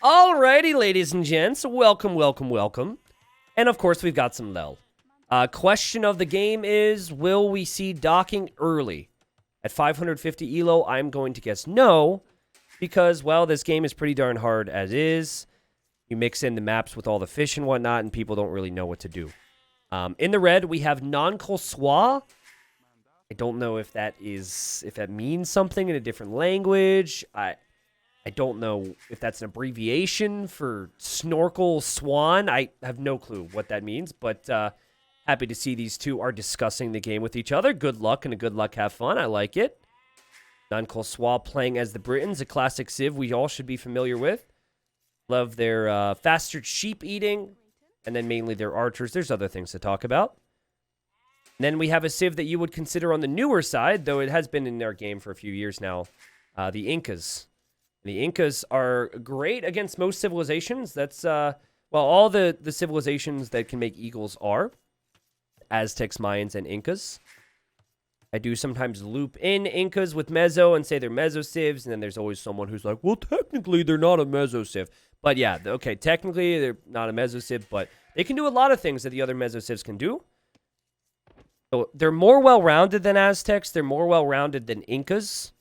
Alrighty, ladies and gents, welcome, welcome, welcome. And of course, we've got some Lel. Question of the game is, will we see docking early? At 550 elo, I'm going to guess no, because, well, this game is pretty darn hard as is. You mix in the maps with all the fish and whatnot, and people don't really know what to do. In the red, we have non-Colsois. I don't know if that means something in a different language. I don't know if that's an abbreviation for snorkel swan. I have no clue what that means, but happy to see these two are discussing the game with each other. Good luck and a good luck have fun. I like it. Non-Colsois playing as the Britons, a classic civ we all should be familiar with. Love their faster sheep eating, and then mainly their archers. There's other things to talk about. And then we have a civ that you would consider on the newer side, though it has been in our game for a few years now, the Incas. The Incas are great against most civilizations. That's, well, all the civilizations that can make eagles are. Aztecs, Mayans, and Incas. I do sometimes loop in Incas with Meso and say they're Meso civs, and then there's always someone who's like, well, technically they're not a Meso civ. But yeah, okay, technically they're not a Meso civ, but they can do a lot of things that the other Meso civs can do. So they're more well-rounded than Aztecs. They're more well-rounded than Incas.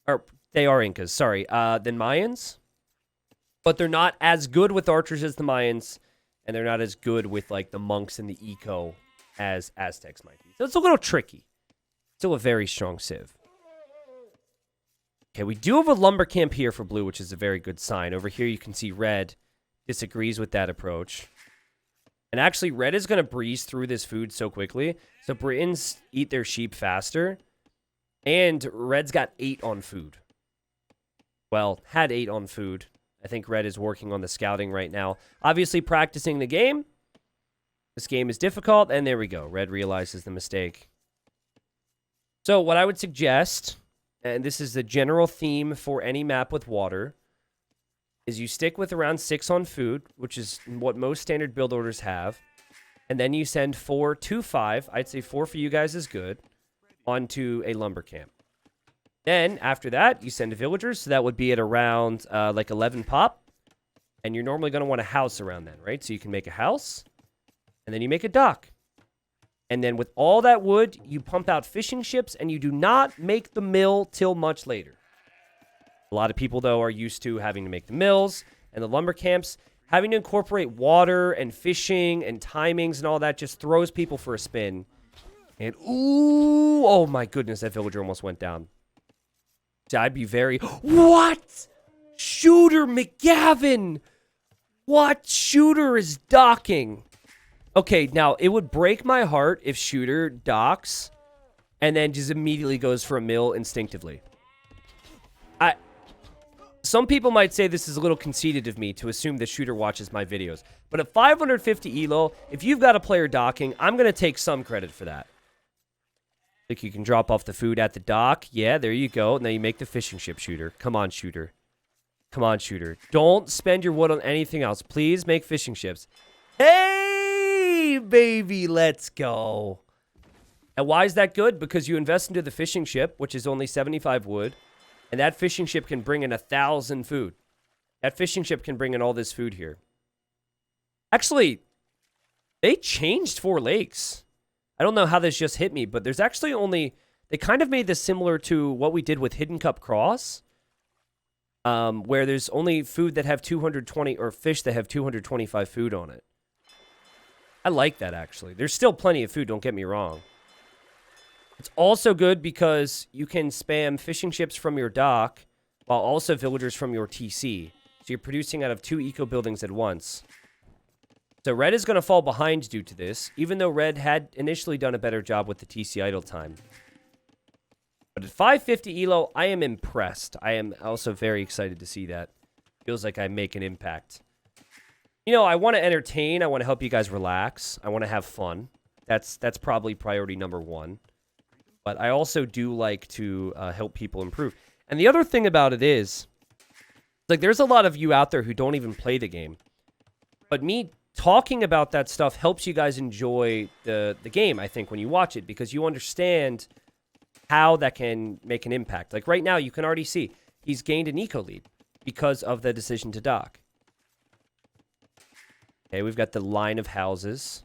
Or they are Incas, sorry, than Mayans. But they're not as good with archers as the Mayans, and they're not as good with like the monks and the eco as Aztecs might be. So it's a little tricky. Still a very strong civ. Okay, we do have a lumber camp here for blue, which is a very good sign. Over here you can see red disagrees with that approach. And actually, red is going to breeze through this food so quickly. So Britons eat their sheep faster. And red's got 8 on food. Well, had 8 on food. I think red is working on the scouting right now. Obviously practicing the game. This game is difficult. And there we go. Red realizes the mistake. So what I would suggest, and this is the general theme for any map with water, is you stick with around 6 on food, which is what most standard build orders have. And then you send 4 to 5. I'd say 4 for you guys is good. Onto a lumber camp. Then, after that, you send villagers. So that would be at around like 11 pop. And you're normally going to want a house around then, right? So you can make a house. And then you make a dock. And then with all that wood, you pump out fishing ships. And you do not make the mill till much later. A lot of people, though, are used to having to make the mills and the lumber camps. Having to incorporate water and fishing and timings and all that just throws people for a spin. And, ooh, oh my goodness, that villager almost went down. I'd be very, what? Shooter McGavin! What? Shooter is docking. Okay, now, it would break my heart if Shooter docks and then just immediately goes for a mill instinctively. Some people might say this is a little conceited of me to assume that Shooter watches my videos. But at 550 elo, if you've got a player docking, I'm going to take some credit for that. Like you can drop off the food at the dock. Yeah, there you go. Now you make the fishing ship, Shooter. Come on, Shooter. Come on, Shooter. Don't spend your wood on anything else. Please make fishing ships. Hey, baby, let's go. And why is that good? Because you invest into the fishing ship, which is only 75 wood. And that fishing ship can bring in 1,000 food. That fishing ship can bring in all this food here. Actually, they changed 4 lakes. I don't know how this just hit me, but there's actually only... They kind of made this similar to what we did with Hidden Cup Cross, where there's only food that have 220... or fish that have 225 food on it. I like that, actually. There's still plenty of food, don't get me wrong. It's also good because you can spam fishing ships from your dock while also villagers from your TC. So you're producing out of 2 eco buildings at once. So red is going to fall behind due to this, even though red had initially done a better job with the TC idle time. But at 550 elo, I am impressed. I am also very excited to see that. Feels like I make an impact. You know, I want to entertain. I want to help you guys relax. I want to have fun. That's probably priority number 1. But I also do like to help people improve. And the other thing about it is, like, there's a lot of you out there who don't even play the game. But me talking about that stuff helps you guys enjoy the game, I think, when you watch it. Because you understand how that can make an impact. Like, right now, you can already see he's gained an eco lead because of the decision to dock. Okay, we've got the line of houses.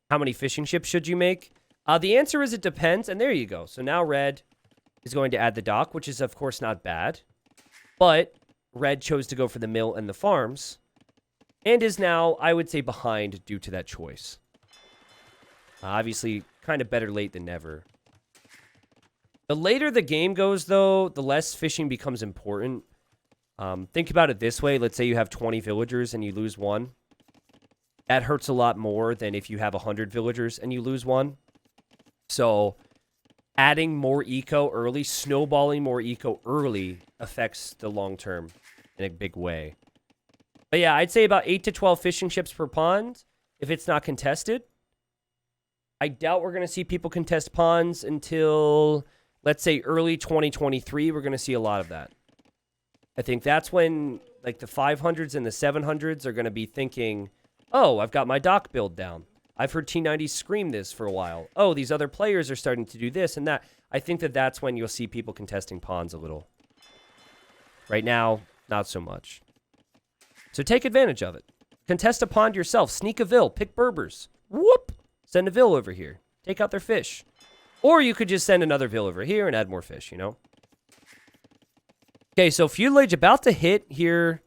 How many fishing ships should you make? The answer is it depends, and there you go. So now red is going to add the dock, which is, of course, not bad. But red chose to go for the mill and the farms, and is now, I would say, behind due to that choice. Obviously, kind of better late than never. The later the game goes, though, the less fishing becomes important. Think about it this way. Let's say you have 20 villagers and you lose one. That hurts a lot more than if you have 100 villagers and you lose one. So adding more eco early, snowballing more eco early affects the long term in a big way. But yeah, I'd say about 8 to 12 fishing ships per pond if it's not contested. I doubt we're going to see people contest ponds until, let's say, early 2023. We're going to see a lot of that. I think that's when, like, the 500s and the 700s are going to be thinking, oh, I've got my dock build down. I've heard T90 scream this for a while. Oh, these other players are starting to do this and that. I think that that's when you'll see people contesting ponds a little. Right now, not so much. So take advantage of it. Contest a pond yourself. Sneak a vill. Pick Berbers. Whoop! Send a vill over here. Take out their fish. Or you could just send another vill over here and add more fish, you know? Okay, so Feudal Age about to hit here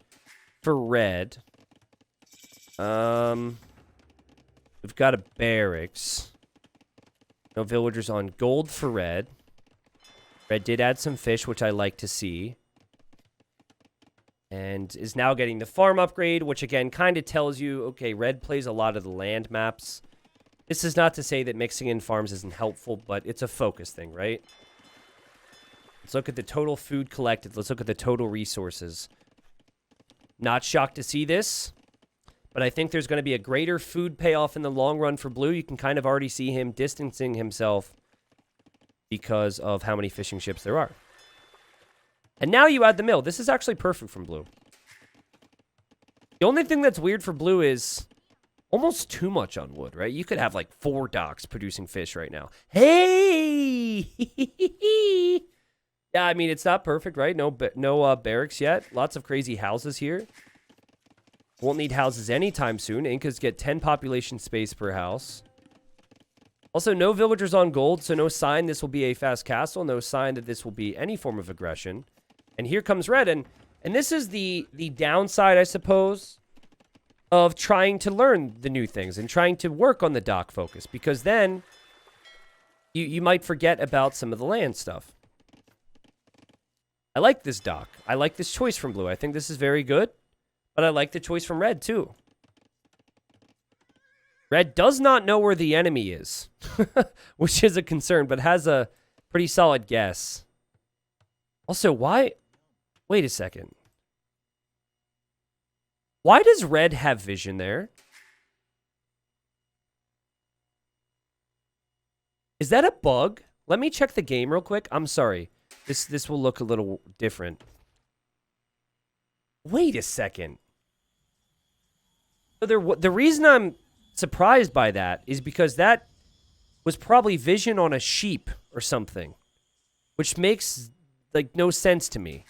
for red. We've got a barracks. No villagers on gold for red. Red did add some fish, which I like to see. And is now getting the farm upgrade, which again kind of tells you, okay, red plays a lot of the land maps. This is not to say that mixing in farms isn't helpful, but it's a focus thing, right? Let's look at the total food collected. Let's look at the total resources. Not shocked to see this, but I think there's going to be a greater food payoff in the long run for blue. You can kind of already see him distancing himself because of how many fishing ships there are. And now you add the mill. This is actually perfect from blue. The only thing that's weird for blue is almost too much on wood, right? You could have like 4 docks producing fish right now. Hey! Yeah, I mean, it's not perfect, right? No barracks yet. Lots of crazy houses here. Won't need houses anytime soon. Incas get 10 population space per house. Also, no villagers on gold, so no sign this will be a fast castle. No sign that this will be any form of aggression. And here comes red, and this is the downside, I suppose, of trying to learn the new things and trying to work on the dock focus, because then you might forget about some of the land stuff. I like this dock. I like this choice from blue. I think this is very good, but I like the choice from red too. Red does not know where the enemy is, which is a concern, but has a pretty solid guess. Also, why? Wait a second. Why does red have vision there? Is that a bug? Let me check the game real quick. I'm sorry. This will look a little different. Wait a second. So the reason I'm surprised by that is because that was probably vision on a sheep or something, which makes like no sense to me.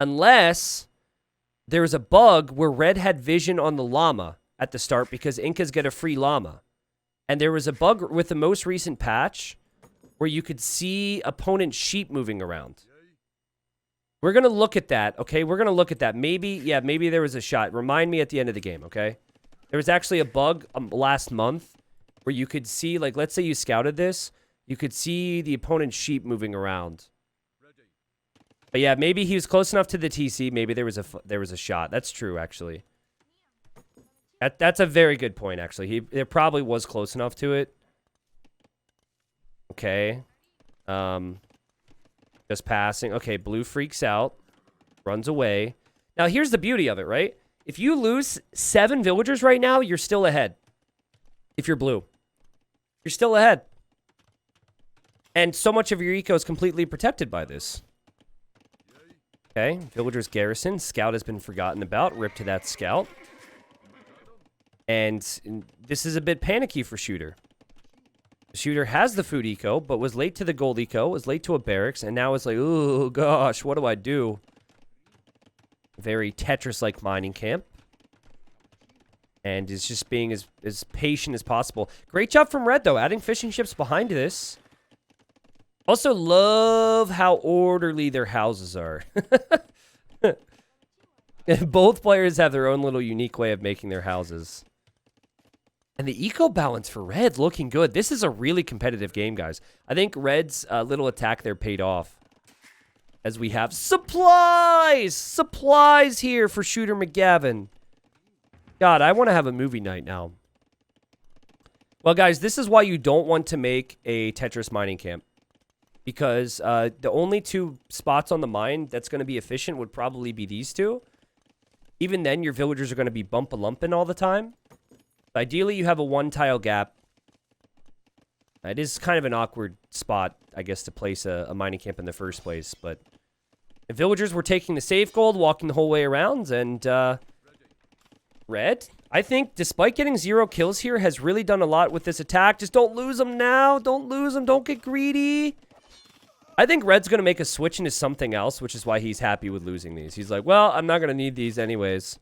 Unless there's a bug where red had vision on the llama at the start because Incas get a free llama. And there was a bug with the most recent patch where you could see opponent sheep moving around. We're going to look at that, okay? We're going to look at that. Maybe there was a shot. Remind me at the end of the game, okay? There was actually a bug last month where you could see, like, let's say you scouted this. You could see the opponent's sheep moving around. But yeah, maybe he was close enough to the TC. Maybe there was a shot. That's true, actually. That's a very good point, actually. It probably was close enough to it. Okay. Just passing. Okay, blue freaks out. Runs away. Now, here's the beauty of it, right? If you lose 7 villagers right now, you're still ahead. If you're blue. You're still ahead. And so much of your eco is completely protected by this. Okay, villagers garrison. Scout has been forgotten about. Rip to that scout. And this is a bit panicky for Shooter. Shooter has the food eco, but was late to the gold eco, was late to a barracks, and now it's like, oh gosh, what do I do? Very Tetris-like mining camp. And is just being as patient as possible. Great job from Red, though, adding fishing ships behind this. Also love how orderly their houses are. Both players have their own little unique way of making their houses. And the eco balance for Red looking good. This is a really competitive game, guys. I think Red's little attack there paid off. As we have supplies! Supplies here for Shooter McGavin. God, I want to have a movie night now. Well, guys, this is why you don't want to make a Tetris mining camp. Because the only two spots on the mine that's going to be efficient would probably be these two. Even then, your villagers are going to be bump-a-lumping all the time. Ideally, you have a one-tile gap. It is kind of an awkward spot, I guess, to place a mining camp in the first place. But the villagers were taking the safe gold, walking the whole way around, and Red, I think, despite getting 0 kills here, has really done a lot with this attack. Just don't lose them now. Don't lose them. Don't get greedy. I think Red's going to make a switch into something else, which is why he's happy with losing these. He's like, well, I'm not going to need these anyways.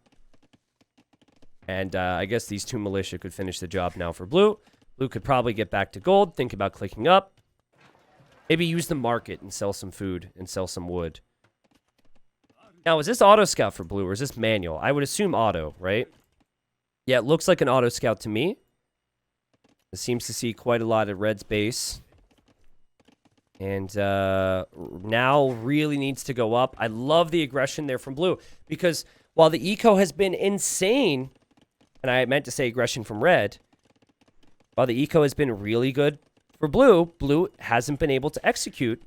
And I guess these two militia could finish the job now for Blue. Blue could probably get back to gold, think about clicking up. Maybe use the market and sell some food and sell some wood. Now, is this auto scout for Blue or is this manual? I would assume auto, right? Yeah, it looks like an auto scout to me. It seems to see quite a lot at Red's base. And now really needs to go up. I love the aggression there from Blue. Because while the eco has been insane, and I meant to say aggression from Red, while the eco has been really good for Blue, Blue hasn't been able to execute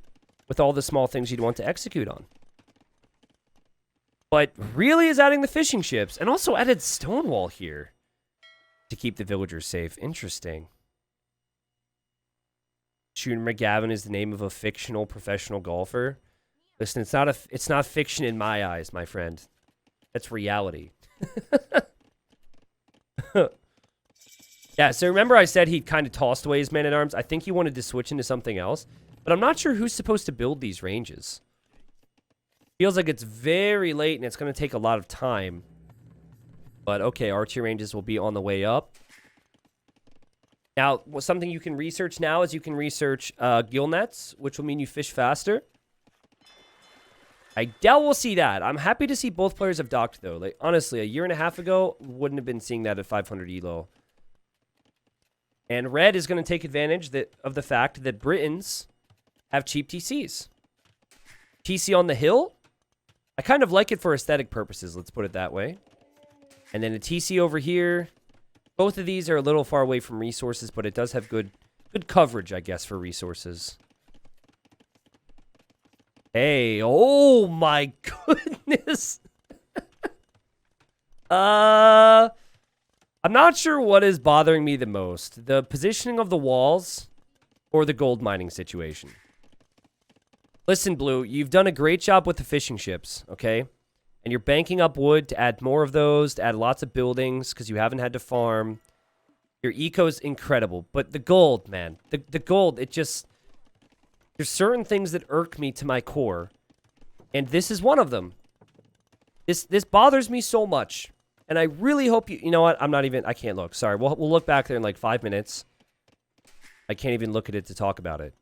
with all the small things you'd want to execute on. But really is adding the fishing ships. And also added Stonewall here to keep the villagers safe. Interesting. Shooter McGavin is the name of a fictional professional golfer. Listen, it's not fiction in my eyes, my friend. That's reality. Yeah, so remember I said he'd kind of tossed away his man-at-arms? I think he wanted to switch into something else. But I'm not sure who's supposed to build these ranges. Feels like it's very late and it's going to take a lot of time. But okay, archery ranges will be on the way up. Now, something you can research now is you can research gill nets, which will mean you fish faster. I doubt we'll see that. I'm happy to see both players have docked, though. Like, honestly, a year and a half ago, wouldn't have been seeing that at 500 elo. And Red is going to take advantage of the fact that Britons have cheap TCs. TC on the hill, I kind of like it for aesthetic purposes, let's put it that way. And then a TC over here. Both of these are a little far away from resources, but it does have good coverage, I guess, for resources. Hey, oh my goodness. I'm not sure what is bothering me the most. The positioning of the walls or the gold mining situation. Listen, Blue, you've done a great job with the fishing ships, okay? And you're banking up wood to add more of those, to add lots of buildings, because you haven't had to farm. Your eco's incredible. But the gold, man, the gold, it just... There's certain things that irk me to my core. And this is one of them. This bothers me so much. And I really hope you... You know what? I can't look. Sorry. We'll look back there in like 5 minutes. I can't even look at it to talk about it.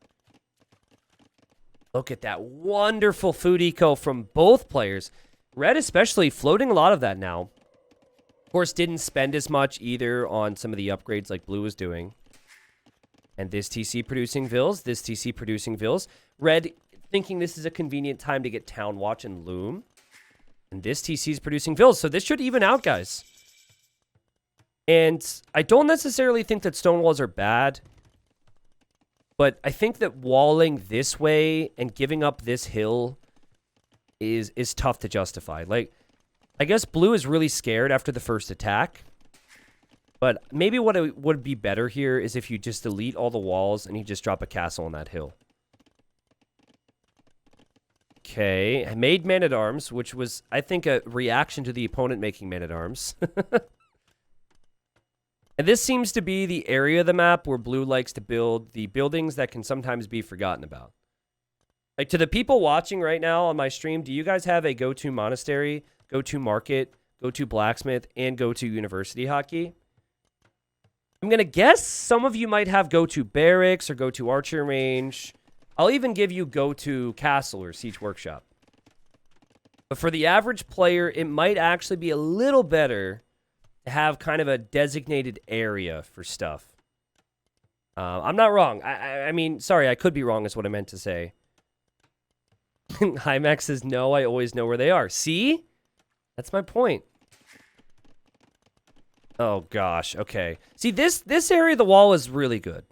Look at that wonderful food eco from both players. Red especially floating a lot of that now. Of course, didn't spend as much either on some of the upgrades like Blue was doing. And this TC producing vills, this TC producing vills. Red thinking this is a convenient time to get Town Watch and Loom. And this TC is producing vills. So this should even out, guys. And I don't necessarily think that stone walls are bad. But I think that walling this way and giving up this hill is tough to justify. Like, I guess Blue is really scared after the first attack. But maybe what it would be better here is if you just delete all the walls and you just drop a castle on that hill. Okay, I made man-at-arms, which was, I think, a reaction to the opponent making man-at-arms. And this seems to be the area of the map where Blue likes to build the buildings that can sometimes be forgotten about. Like, to the people watching right now on my stream, do you guys have a go-to monastery, go-to market, go to blacksmith, and go to university hotkey. I'm going to guess some of you might have go to barracks or go to archer range. I'll even give you go to castle or siege workshop. But for the average player, it might actually be a little better to have kind of a designated area for stuff. I'm not wrong. I mean, sorry, I could be wrong is what I meant to say. Hymax says, no, I always know where they are. See? That's my point. Oh, gosh. Okay. See, this area of the wall is really good.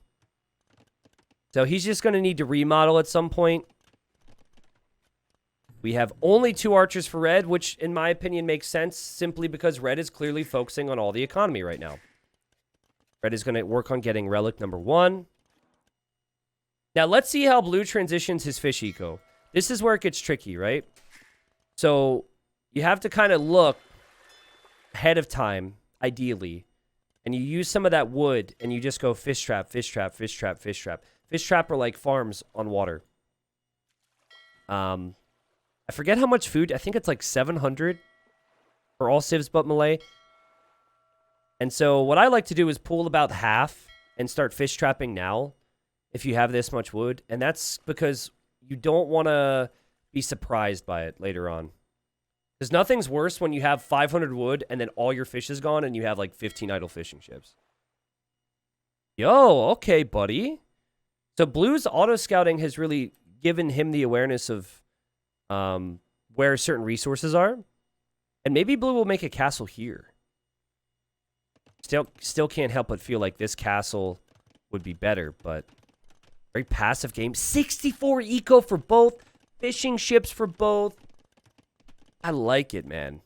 So he's just going to need to remodel at some point. We have only 2 archers for red, which, in my opinion, makes sense simply because red is clearly focusing on all the economy right now. Red is going to work on getting relic number 1. Now, let's see how blue transitions his fish eco. This is where it gets tricky, right? So, you have to kind of look ahead of time, ideally. And you use some of that wood, and you just go fish trap, fish trap, fish trap, fish trap. Fish trap are like farms on water. I forget how much food. I think it's like 700 for all civs but Malay. And so what I like to do is pull about half and start fish trapping now if you have this much wood. And that's because you don't want to be surprised by it later on. Because nothing's worse when you have 500 wood and then all your fish is gone and you have like 15 idle fishing ships. Yo, okay, buddy. So Blue's auto-scouting has really given him the awareness of where certain resources are. And maybe Blue will make a castle here. Still can't help but feel like this castle would be better, but very passive game. 64 eco for both. Fishing ships for both. I like it, man.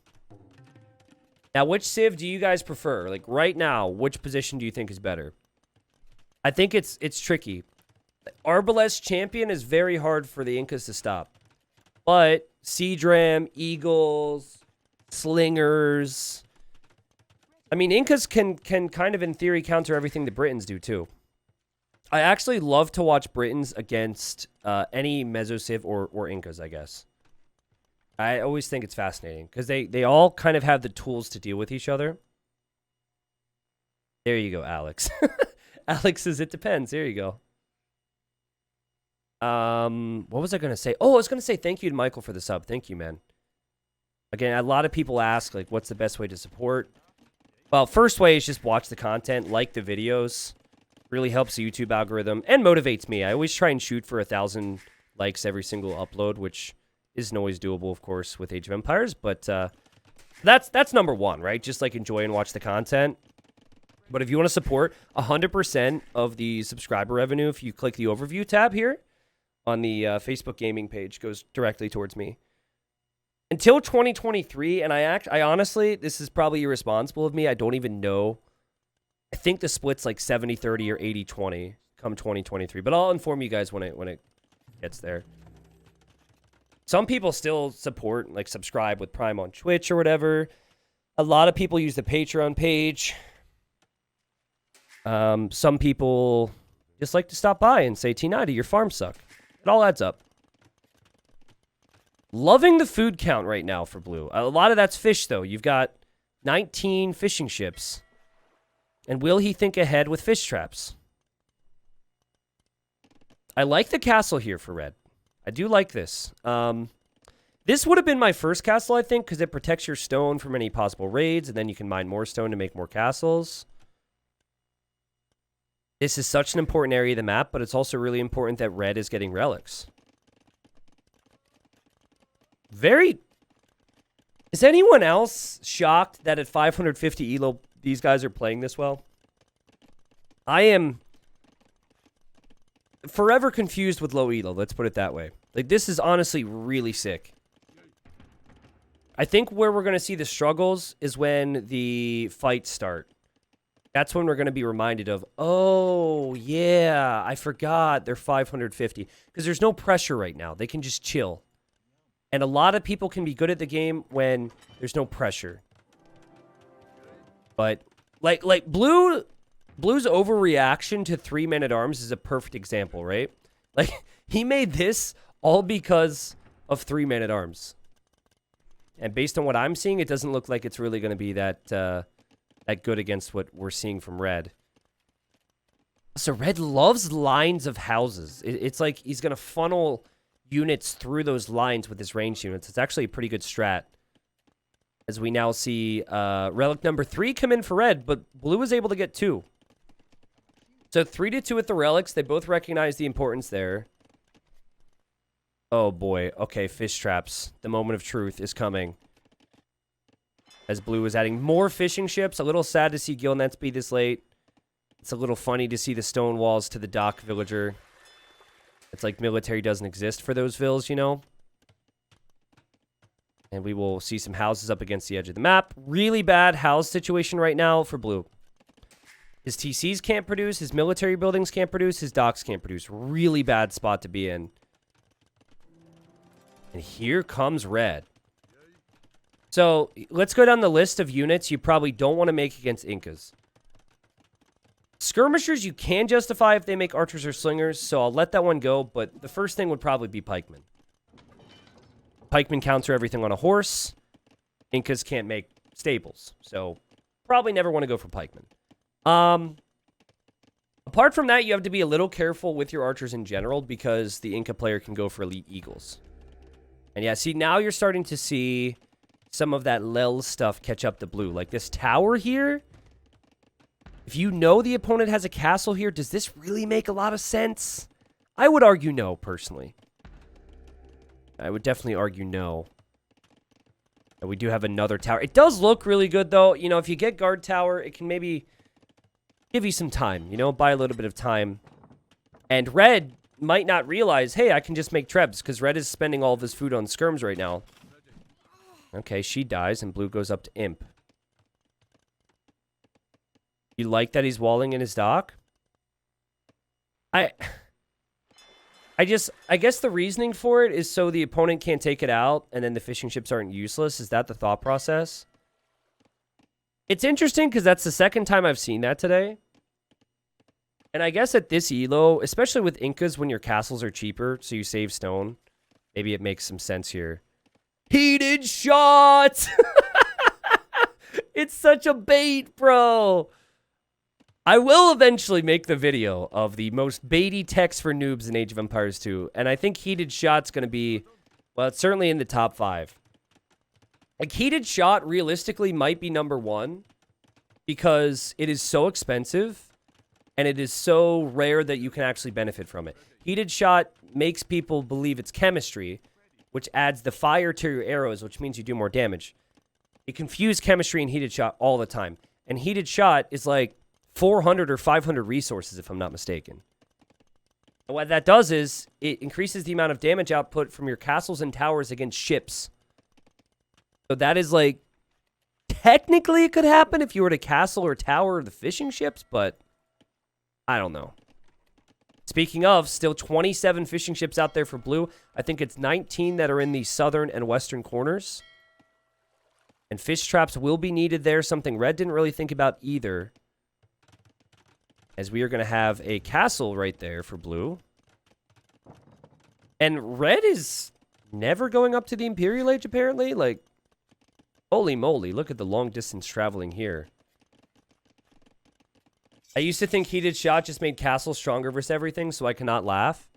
Now, which civ do you guys prefer? Like, right now, which position do you think is better? I think it's tricky. Arbalest champion is very hard for the Incas to stop. But Siege Ram, Eagles, Slingers... I mean, Incas can kind of, in theory, counter everything the Britons do, too. I actually love to watch Britons against any Meso-Civ or Incas, I guess. I always think it's fascinating, because they all kind of have the tools to deal with each other. There you go, Alex. Alex says, it depends. There you go. What was I going to say? Oh, I was going to say thank you to Michael for the sub. Thank you, man. Again, a lot of people ask, like, what's the best way to support? Well, first way is just watch the content, like the videos. Really helps the YouTube algorithm and motivates me. I always try and shoot for 1,000 likes every single upload, which isn't always doable, of course, with Age of Empires. But that's number one, right? Just like enjoy and watch the content. But if you want to support 100% of the subscriber revenue, if you click the overview tab here on the Facebook gaming page, goes directly towards me. Until 2023, and I honestly, this is probably irresponsible of me. I don't even know. I think the split's like 70-30 or 80-20 come 2023. But I'll inform you guys when it gets there. Some people still support, like subscribe with Prime on Twitch or whatever. A lot of people use the Patreon page. Some people just like to stop by and say, T90, your farms suck. It all adds up. Loving the food count right now for Blue. A lot of that's fish, though. You've got 19 fishing ships. And will he think ahead with fish traps? I like the castle here for red. I do like this. This would have been my first castle, I think, because it protects your stone from any possible raids, and then you can mine more stone to make more castles. This is such an important area of the map, but it's also really important that red is getting relics. Is anyone else shocked that at 550 elo these guys are playing this well? I am forever confused with low elo, let's put it that way. Like, this is honestly really sick. I think where we're going to see the struggles is when the fights start. That's when we're going to be reminded of, oh, yeah, I forgot they're 550. Because there's no pressure right now. They can just chill. And a lot of people can be good at the game when there's no pressure. But, like Blue's overreaction to 3 men-at-arms is a perfect example, right? Like, he made this all because of 3 men-at-arms. And based on what I'm seeing, it doesn't look like it's really going to be that good against what we're seeing from red. So red loves lines of houses. It's like he's going to funnel units through those lines with his ranged units. It's actually a pretty good strat. As we now see relic number 3 come in for red, but blue is able to get 2. So 3-2 with the relics. They both recognize the importance there. Oh boy. Okay, fish traps. The moment of truth is coming. As blue is adding more fishing ships. A little sad to see gill nets be this late. It's a little funny to see the stone walls to the dock villager. It's like military doesn't exist for those vills, you know? And we will see some houses up against the edge of the map. Really bad house situation right now for blue. His TCs can't produce. His military buildings can't produce. His docks can't produce. Really bad spot to be in. And here comes red. So let's go down the list of units you probably don't want to make against Incas. Skirmishers you can justify if they make archers or slingers, so I'll let that one go, but the first thing would probably be Pikeman. Pikeman counter everything on a horse. Incas can't make stables, so probably never want to go for Pikeman. Apart from that, you have to be a little careful with your archers in general because the Inca player can go for elite eagles. And yeah, see, now you're starting to see some of that Lel stuff catch up to blue. Like this tower here. If you know the opponent has a castle here, does this really make a lot of sense? I would argue no, personally. I would definitely argue no. And we do have another tower. It does look really good, though. You know, if you get guard tower, it can maybe give you some time. You know, buy a little bit of time. And red might not realize, hey, I can just make trebs, because red is spending all of his food on skirms right now. Okay, she dies, and blue goes up to imp. You like that he's walling in his dock? I guess the reasoning for it is so the opponent can't take it out and then the fishing ships aren't useless. Is that the thought process? It's interesting because that's the second time I've seen that today. And I guess at this elo, especially with Incas when your castles are cheaper, so you save stone, maybe it makes some sense here. Heated shots! It's such a bait, bro! I will eventually make the video of the most baity text for noobs in Age of Empires 2. And I think Heated Shot's going to be, well, it's certainly in the top 5. Like, Heated Shot realistically might be number 1 because it is so expensive and it is so rare that you can actually benefit from it. Heated Shot makes people believe it's chemistry, which adds the fire to your arrows, which means you do more damage. You confuse chemistry and Heated Shot all the time. And Heated Shot is like 400 or 500 resources, if I'm not mistaken. And what that does is it increases the amount of damage output from your castles and towers against ships. So that is like, technically it could happen if you were to castle or tower the fishing ships, but I don't know. Speaking of, still 27 fishing ships out there for blue. I think it's 19 that are in the southern and western corners. And fish traps will be needed there, something red didn't really think about either. As we are going to have a castle right there for blue. And red is never going up to the Imperial Age, apparently. Like, holy moly, look at the long distance traveling here. I used to think Heated Shot just made castles stronger versus everything, so I cannot laugh.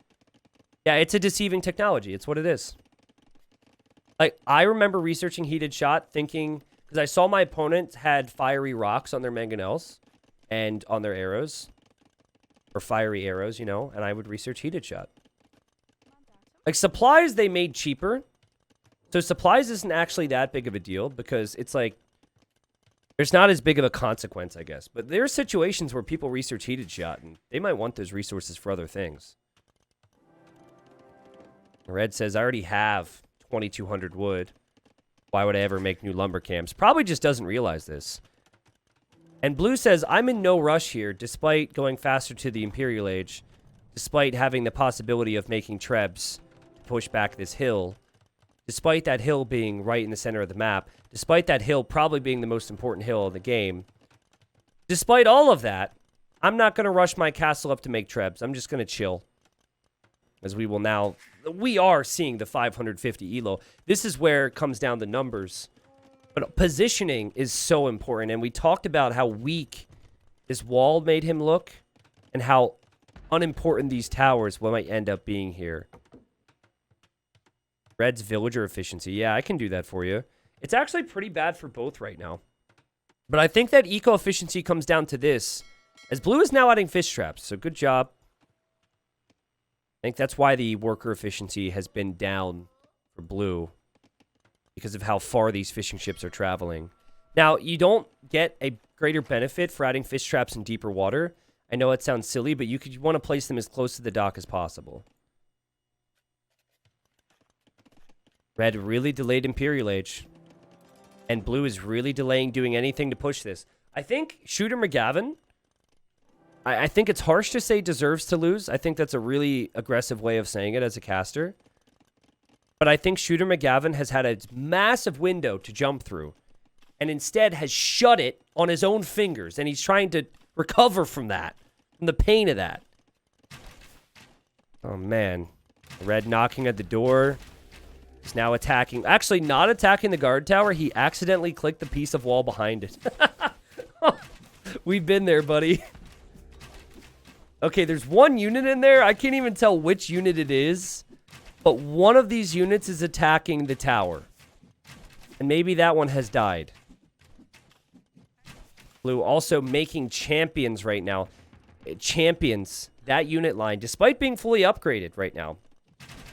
Yeah, it's a deceiving technology. It's what it is. Like, I remember researching Heated Shot, thinking, because I saw my opponent had fiery rocks on their mangonels. And on their arrows, or fiery arrows, you know, and I would research Heated Shot. Like, supplies they made cheaper. So supplies isn't actually that big of a deal because it's like, there's not as big of a consequence, I guess. But there are situations where people research Heated Shot, and they might want those resources for other things. Red says, I already have 2,200 wood. Why would I ever make new lumber camps? Probably just doesn't realize this. And blue says, I'm in no rush here, despite going faster to the Imperial Age, despite having the possibility of making trebs to push back this hill, despite that hill being right in the center of the map, despite that hill probably being the most important hill in the game. Despite all of that, I'm not going to rush my castle up to make trebs. I'm just going to chill. As we will now we are seeing the 550 elo. This is where it comes down to numbers. But positioning is so important. And we talked about how weak this wall made him look. And how unimportant these towers might end up being here. Red's villager efficiency. Yeah, I can do that for you. It's actually pretty bad for both right now. But I think that eco efficiency comes down to this. As blue is now adding fish traps. So good job. I think that's why the worker efficiency has been down for blue. Because of how far these fishing ships are traveling. Now, you don't get a greater benefit for adding fish traps in deeper water. I know it sounds silly, but you want to place them as close to the dock as possible. Red really delayed Imperial Age. And blue is really delaying doing anything to push this. I think Shooter McGavin, I think it's harsh to say deserves to lose. I think that's a really aggressive way of saying it as a caster. But I think Shooter McGavin has had a massive window to jump through. And instead has shut it on his own fingers. And he's trying to recover from that. From the pain of that. Oh, man. Red knocking at the door. He's now attacking. Actually, not attacking the guard tower. He accidentally clicked the piece of wall behind it. We've been there, buddy. Okay, there's one unit in there. I can't even tell which unit it is. But one of these units is attacking the tower. And maybe that one has died. Blue also making champions right now. Champions, that unit line, despite being fully upgraded right now.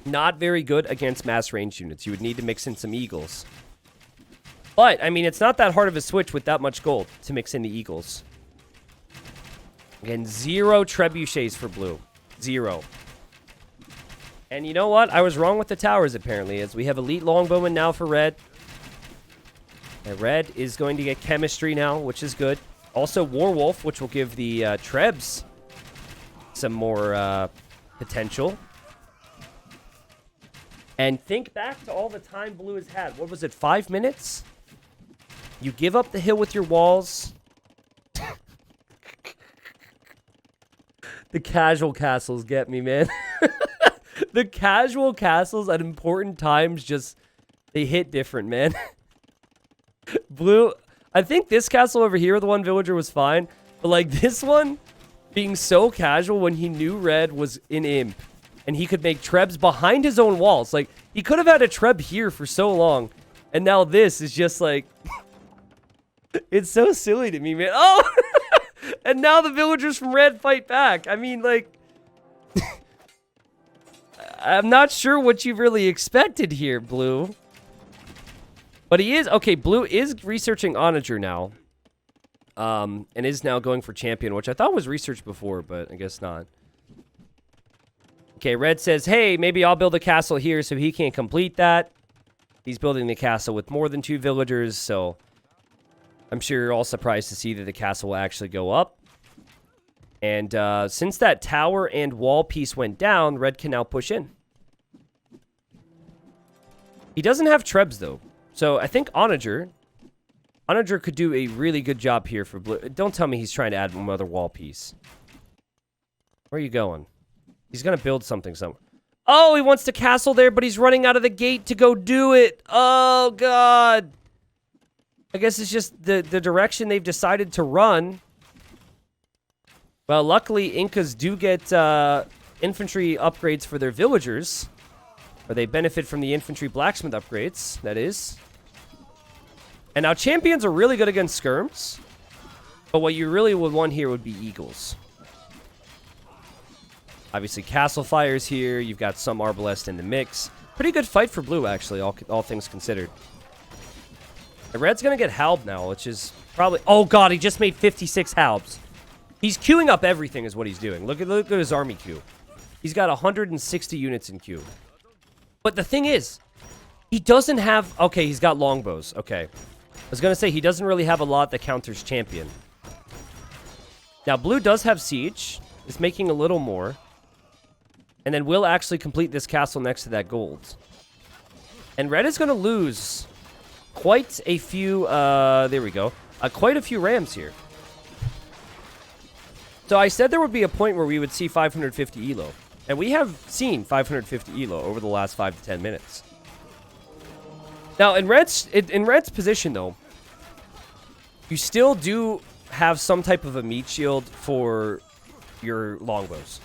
Not very good against mass range units. You would need to mix in some eagles. But, I mean, it's not that hard of a switch with that much gold to mix in the eagles. Again, 0 trebuchets for blue. 0. And you know what? I was wrong with the towers, apparently, as we have elite longbowmen now for red. And red is going to get chemistry now, which is good. Also, Warwolf, which will give the Trebs some more potential. And think back to all the time blue has had. What was it, 5 minutes? You give up the hill with your walls. The casual castles get me, man. The casual castles at important times just, they hit different, man. Blue, I think this castle over here, the one villager, was fine. But, like, this one being so casual when he knew red was in imp. And he could make trebs behind his own walls. Like, he could have had a treb here for so long. And now this is just like... It's so silly to me, man. Oh! And now the villagers from red fight back. I mean, like... I'm not sure what you really expected here, blue. But he is... Okay, blue is researching Onager now. And is now going for champion, which I thought was researched before, but I guess not. Okay, red says, hey, maybe I'll build a castle here so he can't complete that. He's building the castle with more than 2 villagers, so I'm sure you're all surprised to see that the castle will actually go up. And since that tower and wall piece went down, red can now push in. He doesn't have trebs, though. So I think Onager could do a really good job here for blue. Don't tell me he's trying to add another wall piece. Where are you going? He's going to build something somewhere. Oh, he wants to castle there, but he's running out of the gate to go do it. Oh, God. I guess it's just the direction they've decided to run. Well, luckily, Incas do get infantry upgrades for their villagers. Or they benefit from the infantry blacksmith upgrades, that is. And now champions are really good against skirms. But what you really would want here would be eagles. Obviously, castle fires here. You've got some arbalest in the mix. Pretty good fight for blue, actually, all things considered. The red's going to get halb now, which is probably... Oh, God, he just made 56 halbs. He's queuing up everything is what he's doing. Look at his army queue. He's got 160 units in queue. But the thing is, he doesn't have... Okay, he's got longbows. Okay. I was going to say, he doesn't really have a lot that counters champion. Now, blue does have siege. It's making a little more. And then we'll actually complete this castle next to that gold. And red is going to lose quite a few, there we go. Quite a few rams here. So I said there would be a point where we would see 550 elo. And we have seen 550 elo over the last 5 to 10 minutes. Now, in Red's position, though, you still do have some type of a meat shield for your longbows.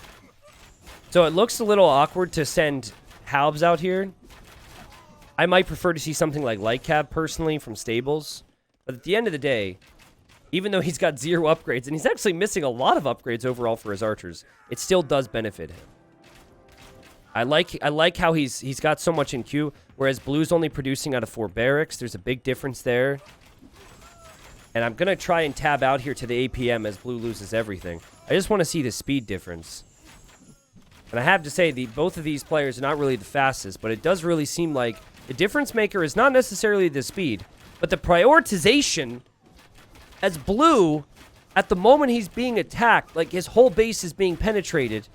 So it looks a little awkward to send halbs out here. I might prefer to see something like Light Cab, personally, from Stables. But at the end of the day, even though he's got 0 upgrades, and he's actually missing a lot of upgrades overall for his archers, it still does benefit him. I like how he's got so much in queue, whereas Blue's only producing out of 4 barracks. There's a big difference there. And I'm going to try and tab out here to the APM as Blue loses everything. I just want to see the speed difference. And I have to say, both of these players are not really the fastest, but it does really seem like the difference maker is not necessarily the speed, but the prioritization, as Blue, at the moment he's being attacked, like his whole base is being penetrated,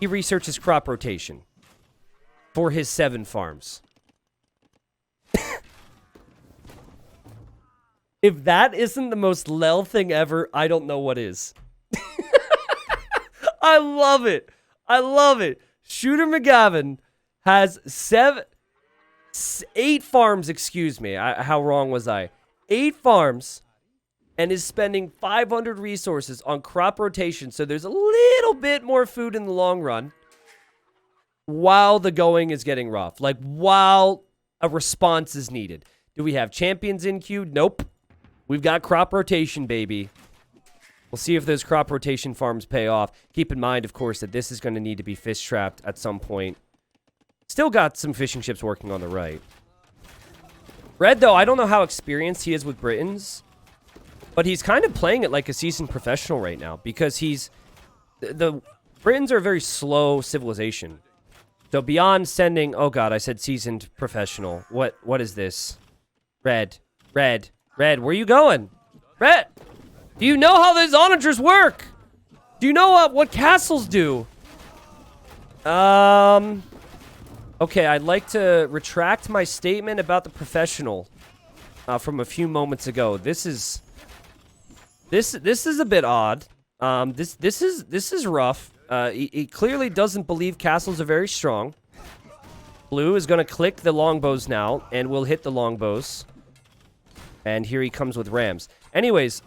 he researches crop rotation for his 7 farms. If that isn't the most Lel thing ever, I don't know what is. I love it. I love it. Shooter McGavin has 8 farms, excuse me. How wrong was I? 8 farms and is spending 500 resources on crop rotation, so there's a little bit more food in the long run while the going is getting rough. Like, while a response is needed. Do we have champions in queue? Nope. We've got crop rotation, baby. We'll see if those crop rotation farms pay off. Keep in mind, of course, that this is going to need to be fish trapped at some point. Still got some fishing ships working on the right. Red, though, I don't know how experienced he is with Britons, but he's kind of playing it like a seasoned professional right now, because the Britons are a very slow civilization. So beyond sending, oh god, I said seasoned professional. What is this? Red, where are you going? Red, do you know how those onagers work? Do you know what castles do? Okay, I'd like to retract my statement about the professional from a few moments ago. This is a bit odd. This is rough. He clearly doesn't believe castles are very strong. Blue is going to click the longbows now, and will hit the longbows. And here he comes with rams. Anyways,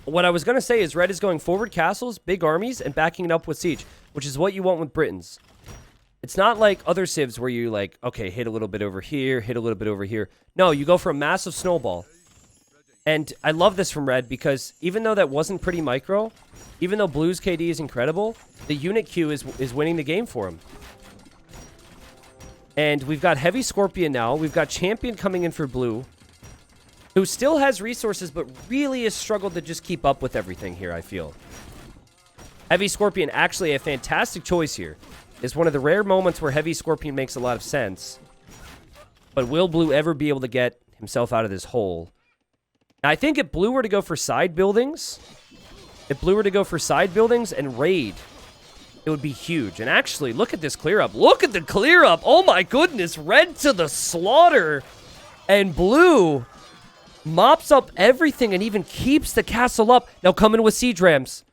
what I was going to say is Red is going forward castles, big armies, and backing it up with siege, which is what you want with Britons. It's not like other civs where you, like, okay, hit a little bit over here, hit a little bit over here. No, you go for a massive snowball. And I love this from Red because even though that wasn't pretty micro, even though Blue's KD is incredible, the unit queue is winning the game for him. And we've got Heavy Scorpion now. We've got Champion coming in for Blue, who still has resources, but really has struggled to just keep up with everything here, I feel. Heavy Scorpion, actually a fantastic choice here. It's one of the rare moments where Heavy Scorpion makes a lot of sense. But will Blue ever be able to get himself out of this hole? Now, I think if Blue were to go for side buildings, and raid, it would be huge. And actually, look at this clear up. Look at the clear up. Oh my goodness. Red to the slaughter. And Blue mops up everything and even keeps the castle up. Now come in with siege rams.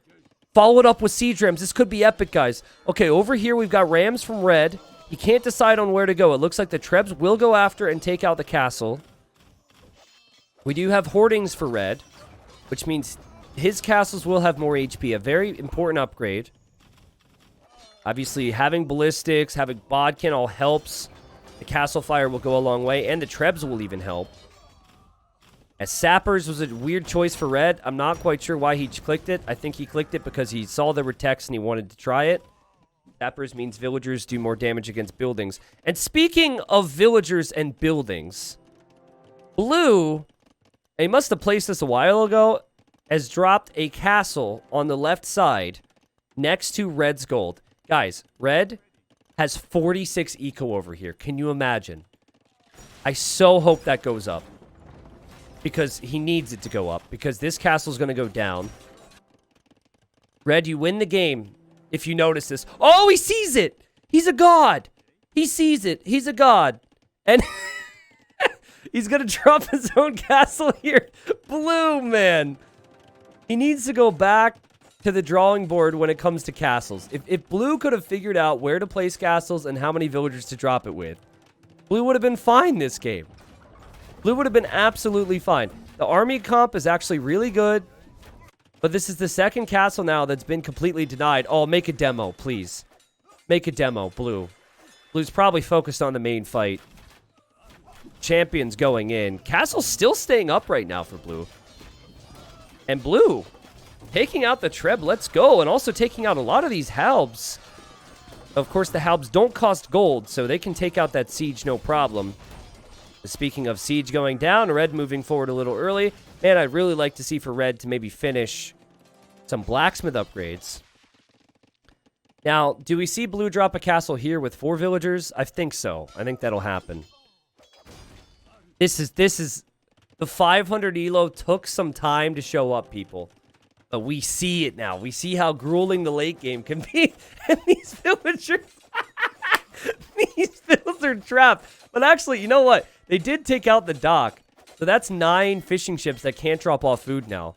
Follow it up with siege rams. This could be epic, guys. Okay, over here we've got rams from Red. He can't decide on where to go. It looks like the Trebs will go after and take out the castle. We do have hoardings for Red, which means his castles will have more HP. A very important upgrade. Obviously, having ballistics, having bodkin all helps. The castle fire will go a long way, and the Trebs will even help. As Sappers was a weird choice for Red. I'm not quite sure why he clicked it. I think he clicked it because he saw the text and he wanted to try it. Sappers means villagers do more damage against buildings. And speaking of villagers and buildings, Blue, he must have placed this a while ago, has dropped a castle on the left side next to Red's gold. Guys, Red has 46 eco over here. Can you imagine? I so hope that goes up. Because he needs it to go up. Because this castle's going to go down. Red, you win the game if you notice this. Oh, he sees it! He's a god! He sees it. He's a god. And he's going to drop his own castle here. Blue, man. He needs to go back to the drawing board when it comes to castles. If Blue could have figured out where to place castles and how many villagers to drop it with, Blue would have been fine this game. Blue would have been absolutely fine. The army comp is actually really good, but this is the second castle now that's been completely denied. Oh, make a demo, please. Make a demo, Blue. Blue's probably focused on the main fight. Champion's going in. Castle's still staying up right now for Blue. And Blue taking out the Treb, let's go. And also taking out a lot of these Halbs. Of course, the Halbs don't cost gold, so they can take out that Siege no problem. Speaking of Siege going down, Red moving forward a little early. Man, I'd really like to see for Red to maybe finish some Blacksmith upgrades. Now, do we see Blue drop a castle here with 4 villagers? I think so. I think that'll happen. This is the 500 elo took some time to show up, people. But we see it now. We see how grueling the late game can be. And these villagers... these villas are trapped. But actually, you know what? They did take out the dock. So that's 9 fishing ships that can't drop off food now.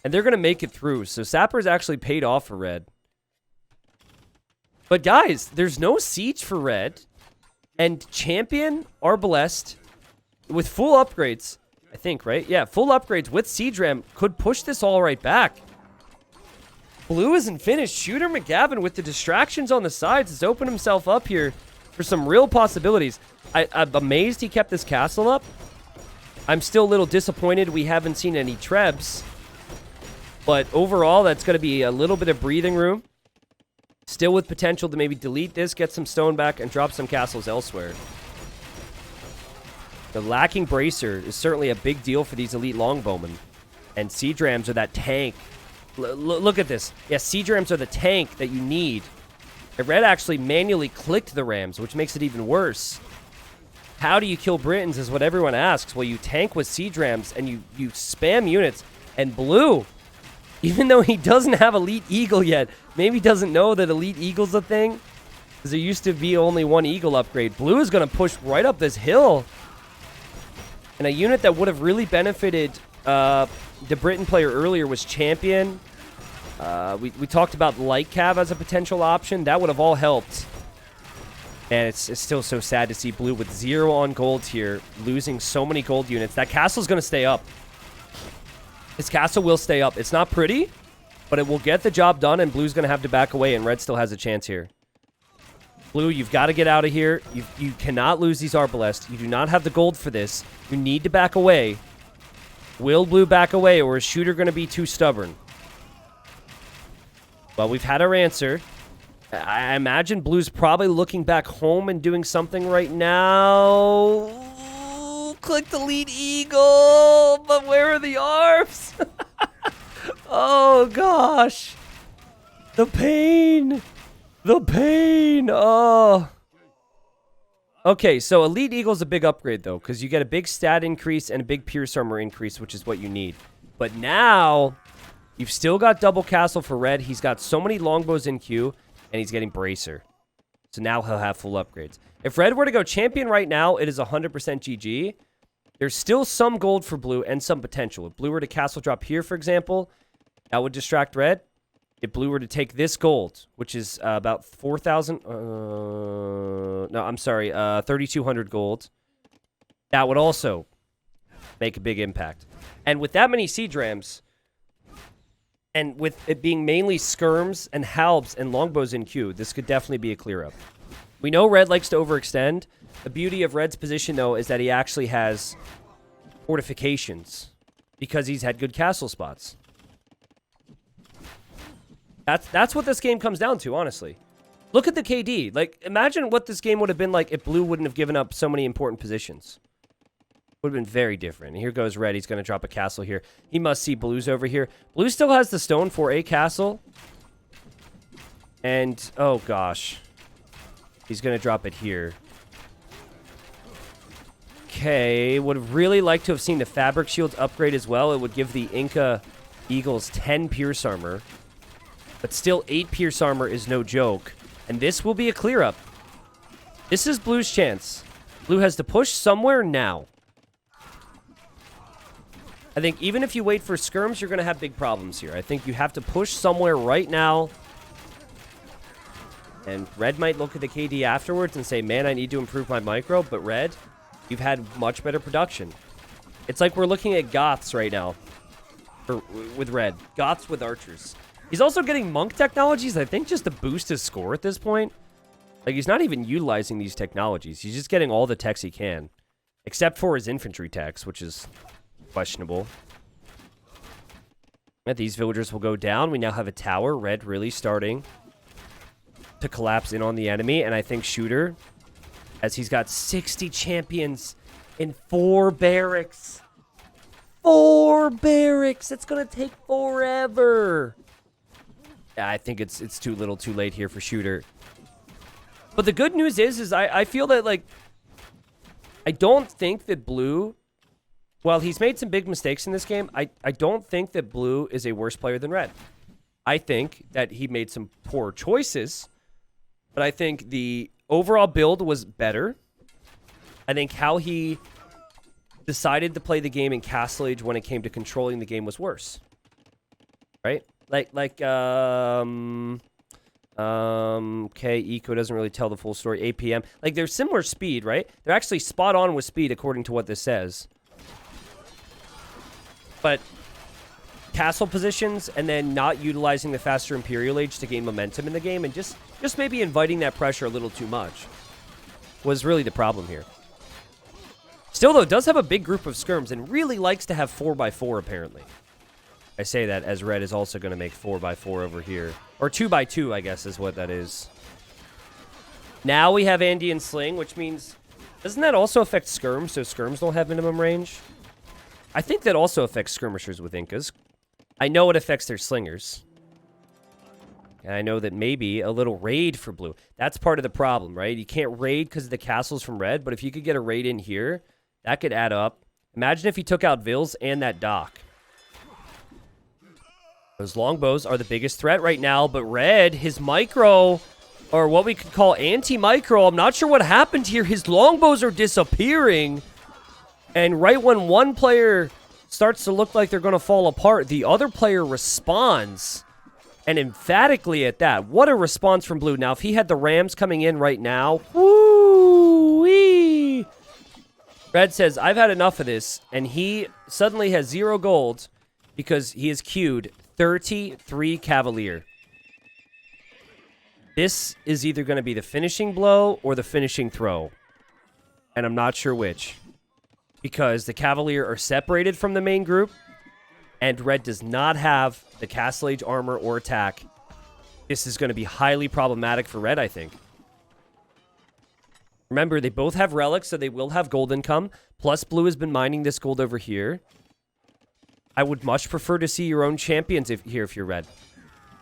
And they're going to make it through. So Sapper's actually paid off for Red. But guys, there's no siege for Red. And Champion are blessed with full upgrades. I think, right? Yeah, full upgrades with Siege Ram could push this all right back. Blue isn't finished. Shooter McGavin with the distractions on the sides has opened himself up here for some real possibilities. I'm amazed he kept this castle up. I'm still a little disappointed we haven't seen any Trebs. But overall, that's going to be a little bit of breathing room. Still with potential to maybe delete this, get some stone back, and drop some castles elsewhere. The lacking Bracer is certainly a big deal for these elite longbowmen. And Siege Rams are that tank. Look at this. Yeah, Siege Rams are the tank that you need. And Red actually manually clicked the Rams, which makes it even worse. How do you kill Britons is what everyone asks. Well, you tank with Siege Rams and you spam units. And Blue, even though he doesn't have Elite Eagle yet, maybe doesn't know that Elite Eagle's a thing, because there used to be only one Eagle upgrade. Blue is going to push right up this hill. And a unit that would have really benefited the Britain player earlier was Champion. We talked about Light Cav as a potential option. That would have all helped. And it's still so sad to see Blue with 0 on gold here, losing so many gold units. That castle's going to stay up. This castle will stay up. It's not pretty, but it will get the job done, and Blue's going to have to back away, and Red still has a chance here. Blue, you've got to get out of here. You cannot lose these Arbalest. You do not have the gold for this. You need to back away. Will Blue back away, or is Shooter going to be too stubborn? Well, we've had our answer. I imagine Blue's probably looking back home and doing something right now. Ooh, click the lead Eagle, but where are the arms? Oh, gosh. The pain. The pain. Oh. Okay, so Elite Eagle's a big upgrade, though, because you get a big stat increase and a big Pierce Armor increase, which is what you need. But now, you've still got double castle for Red. He's got so many longbows in queue, and he's getting Bracer. So now he'll have full upgrades. If Red were to go Champion right now, it is 100% GG. There's still some gold for Blue and some potential. If Blue were to castle drop here, for example, that would distract Red. If Blue were to take this gold, which is about 4,000... no, I'm sorry, 3,200 gold, that would also make a big impact. And with that many Siege Rams, and with it being mainly skirms and halbs and longbows in queue, this could definitely be a clear-up. We know Red likes to overextend. The beauty of Red's position, though, is that he actually has fortifications because he's had good castle spots. That's what this game comes down to, honestly. Look at the KD. Like, imagine what this game would have been like if Blue wouldn't have given up so many important positions. Would have been very different. And here goes Red. He's going to drop a castle here. He must see Blue's over here. Blue still has the stone for a castle. And, oh gosh. He's going to drop it here. Okay. Would have really liked to have seen the Fabric Shields upgrade as well. It would give the Inca Eagles 10 Pierce Armor. But still, 8 Pierce Armor is no joke. And this will be a clear-up. This is Blue's chance. Blue has to push somewhere now. I think even if you wait for skirms, you're going to have big problems here. I think you have to push somewhere right now. And Red might look at the KD afterwards and say, man, I need to improve my micro. But Red, you've had much better production. It's like we're looking at Goths right now with Red. Goths with archers. He's also getting monk technologies, I think, just to boost his score at this point. Like, he's not even utilizing these technologies. He's just getting all the techs he can. Except for his infantry techs, which is questionable. And these villagers will go down. We now have a tower. Red really starting to collapse in on the enemy. And I think Shooter, as he's got 60 champions in 4 barracks. 4 barracks! It's going to take forever. Yeah, I think it's too little too late here for Shooter. But the good news is I feel that, like, I don't think that Blue, while he's made some big mistakes in this game, I don't think that Blue is a worse player than Red. I think that he made some poor choices, but I think the overall build was better. I think how he decided to play the game in Castle Age when it came to controlling the game was worse. Right? Okay, Eco doesn't really tell the full story. APM. Like, they're similar speed, right? They're actually spot on with speed according to what this says. But castle positions and then not utilizing the faster Imperial Age to gain momentum in the game and just maybe inviting that pressure a little too much was really the problem here. Still, though, does have a big group of skirms and really likes to have 4x4, apparently. I say that as Red is also going to make 4x4 over here. Or 2x2, I guess, is what that is. Now we have Andy and Sling, which means... Doesn't that also affect skirms, so skirms don't have minimum range? I think that also affects skirmishers with Incas. I know it affects their slingers. And I know that maybe a little raid for Blue. That's part of the problem, right? You can't raid because of the castles from Red, but if you could get a raid in here, that could add up. Imagine if he took out Vils and that dock. Those longbows are the biggest threat right now, but Red, his micro, or what we could call anti-micro, I'm not sure what happened here. His longbows are disappearing. And right when one player starts to look like they're going to fall apart, the other player responds. And emphatically at that. What a response from Blue. Now, if he had the Rams coming in right now, woo-wee. Red says, I've had enough of this. And he suddenly has 0 gold because he has queued 33 Cavalier. This is either going to be the finishing blow or the finishing throw. And I'm not sure which. Because the Cavalier are separated from the main group. And Red does not have the Castle Age armor or attack. This is going to be highly problematic for Red, I think. Remember, they both have relics, so they will have gold income. Plus, Blue has been mining this gold over here. I would much prefer to see your own champions if you're Red.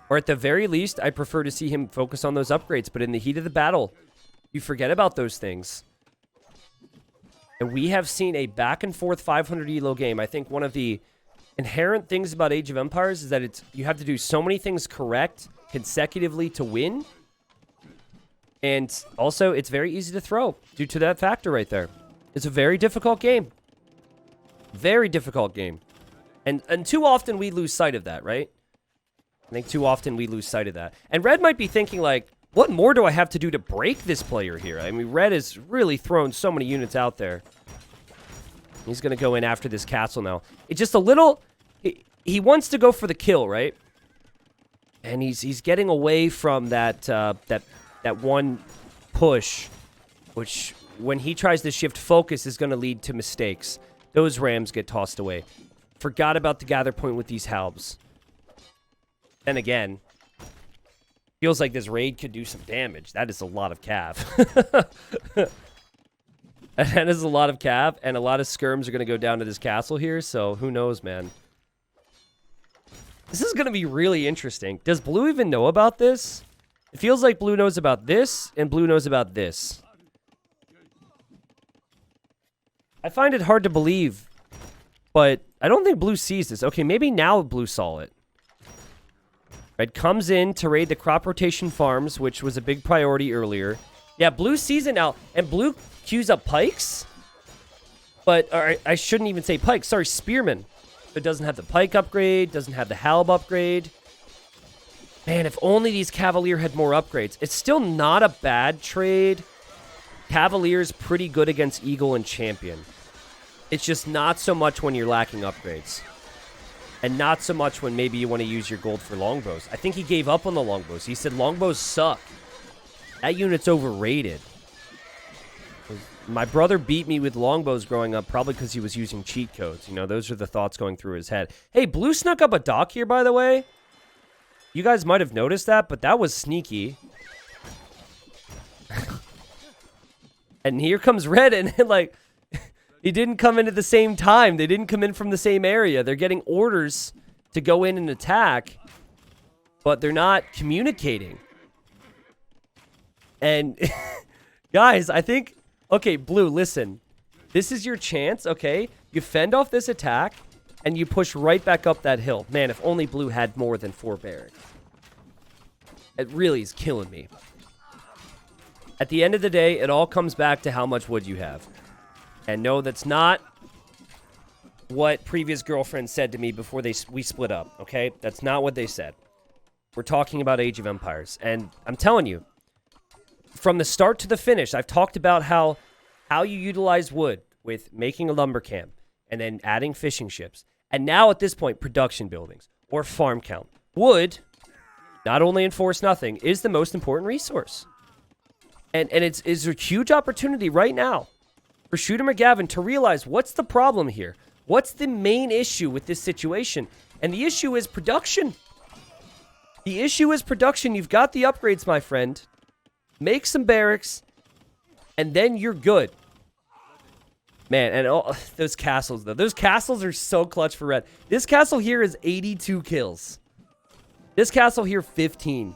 Or at the very least, I prefer to see him focus on those upgrades. But in the heat of the battle, you forget about those things. And we have seen a back-and-forth 500 elo game. I think one of the inherent things about Age of Empires is that you have to do so many things correct consecutively to win. And also, it's very easy to throw due to that factor right there. It's a very difficult game. Very difficult game. And too often we lose sight of that, right? I think too often we lose sight of that. And Red might be thinking, like, what more do I have to do to break this player here? I mean, Red has really thrown so many units out there. He's going to go in after this castle now. It's just a little... He wants to go for the kill, right? And he's getting away from that that one push, which when he tries to shift focus is going to lead to mistakes. Those Rams get tossed away. Forgot about the gather point with these halbs. Then again, feels like this raid could do some damage. That is a lot of cav. That is a lot of cav, and a lot of skirms are going to go down to this castle here, so who knows, man. This is going to be really interesting. Does Blue even know about this? It feels like Blue knows about this, and Blue knows about this. I find it hard to believe, but I don't think Blue sees this. Okay, maybe now Blue saw it. Red comes in to raid the crop rotation farms, which was a big priority earlier. Yeah, Blue sees it now, and Blue queues up pikes. But, or I shouldn't even say pikes. Sorry, spearmen. It doesn't have the pike upgrade, doesn't have the halb upgrade. Man, if only these Cavalier had more upgrades. It's still not a bad trade. Cavalier's pretty good against Eagle and Champion. It's just not so much when you're lacking upgrades. And not so much when maybe you want to use your gold for longbows. I think he gave up on the longbows. He said longbows suck. That unit's overrated. My brother beat me with longbows growing up, probably because he was using cheat codes. You know, those are the thoughts going through his head. Hey, Blue snuck up a dock here, by the way. You guys might have noticed that, but that was sneaky. And here comes Red, and like, he didn't come in at the same time. They didn't come in from the same area. They're getting orders to go in and attack, but they're not communicating. And, guys, I think... Okay, Blue, listen. This is your chance, okay? You fend off this attack, and you push right back up that hill. Man, if only Blue had more than 4 barracks. It really is killing me. At the end of the day, it all comes back to how much wood you have. And no, that's not what previous girlfriends said to me before we split up, okay? That's not what they said. We're talking about Age of Empires. And I'm telling you, from the start to the finish, I've talked about how you utilize wood with making a lumber camp and then adding fishing ships. And now at this point, production buildings or farm count. Wood, not only in Force Nothing, is the most important resource. And it's a huge opportunity right now for Shooter McGavin to realize what's the problem here. What's the main issue with this situation? And the issue is production. The issue is production. You've got the upgrades, my friend. Make some barracks, and then you're good. Man, and all those castles, though. Those castles are so clutch for Red. This castle here is 82 kills. This castle here, 15.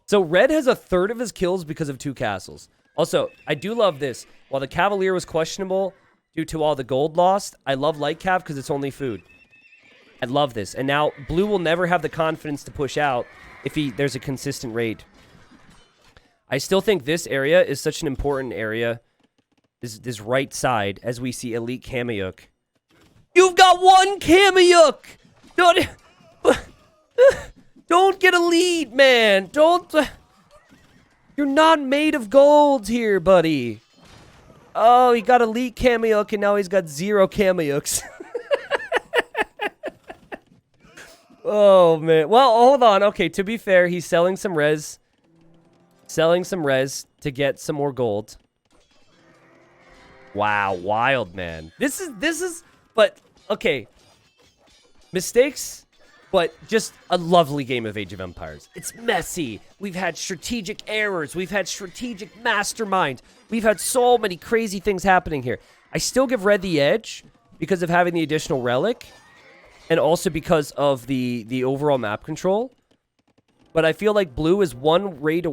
So Red has a third of his kills because of 2 castles. Also, I do love this. While the Cavalier was questionable due to all the gold lost, I love Light Cav because it's only food. I love this. And now Blue will never have the confidence to push out if there's a consistent raid. I still think this area is such an important area. This right side, as we see Elite Kamiyuk. You've got 1 Kamiyuk! Don't get a lead, man! Don't... You're not made of gold here, buddy. Oh, he got Elite Kamiyuk, and now he's got 0 Kamiyuks. Oh, man. Well, hold on. Okay, to be fair, he's selling some res. Selling some res to get some more gold. Wow, wild, man. This is, but, okay. Mistakes, but just a lovely game of Age of Empires. It's messy. We've had strategic errors. We've had strategic mastermind. We've had so many crazy things happening here. I still give Red the edge because of having the additional relic and also because of the overall map control. But I feel like Blue is one raid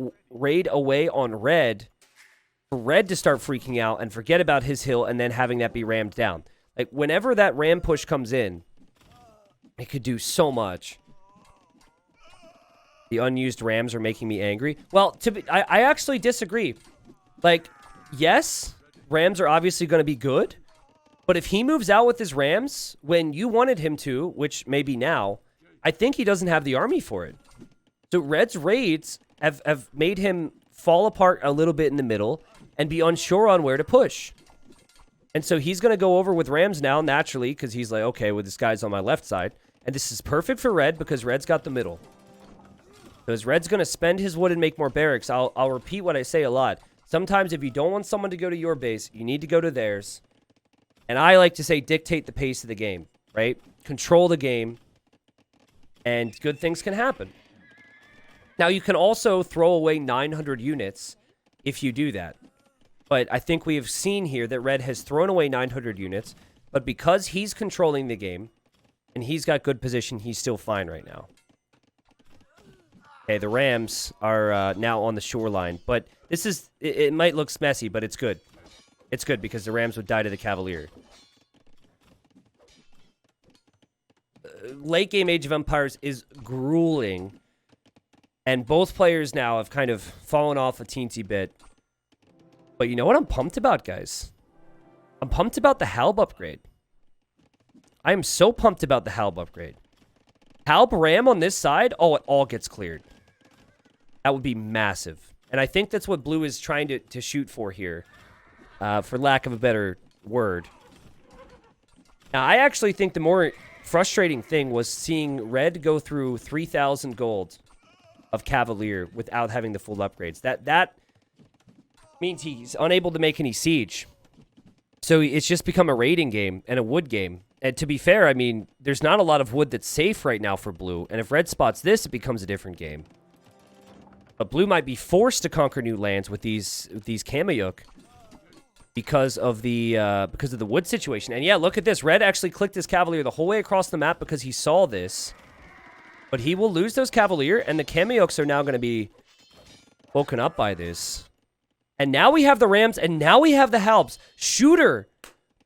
away on Red for Red to start freaking out and forget about his hill and then having that be rammed down. Like, whenever that ram push comes in, it could do so much. The unused rams are making me angry. Well, I actually disagree. Like, yes, rams are obviously going to be good. But if he moves out with his rams when you wanted him to, which maybe now, I think he doesn't have the army for it. So Red's raids have made him fall apart a little bit in the middle and be unsure on where to push. And so he's going to go over with rams now, naturally, because he's like, okay, well, this guy's on my left side. And this is perfect for Red because Red's got the middle. Because Red's going to spend his wood and make more barracks. I'll repeat what I say a lot. Sometimes if you don't want someone to go to your base, you need to go to theirs. And I like to say dictate the pace of the game, right? Control the game, and good things can happen. Now, you can also throw away 900 units if you do that. But I think we have seen here that Red has thrown away 900 units, but because he's controlling the game, and he's got good position, he's still fine right now. Okay, the Rams are now on the shoreline, but this is, it might look messy, but it's good. It's good because the Rams would die to the Cavalier. Late game Age of Empires is grueling. And both players now have kind of fallen off a teensy bit. But you know what I'm pumped about, guys? I'm pumped about the Halb upgrade. I am so pumped about the Halb upgrade. Halb Ram on this side, oh, it all gets cleared. That would be massive. And I think that's what blue is trying to shoot for here. For lack of a better word. Now, I actually think the more frustrating thing was seeing red go through 3,000 gold of Cavalier without having the full upgrades. That means he's unable to make any siege. So it's just become a raiding game and a wood game. And to be fair, I mean, there's not a lot of wood that's safe right now for blue. And if red spots this, it becomes a different game. But blue might be forced to conquer new lands with these Kameyuk because of the wood situation. And yeah, look at this. Red actually clicked his Cavalier the whole way across the map because he saw this. But he will lose those Cavalier, and the Kameyuks are now going to be woken up by this. And now we have the Rams, and now we have the Halbs. Shooter,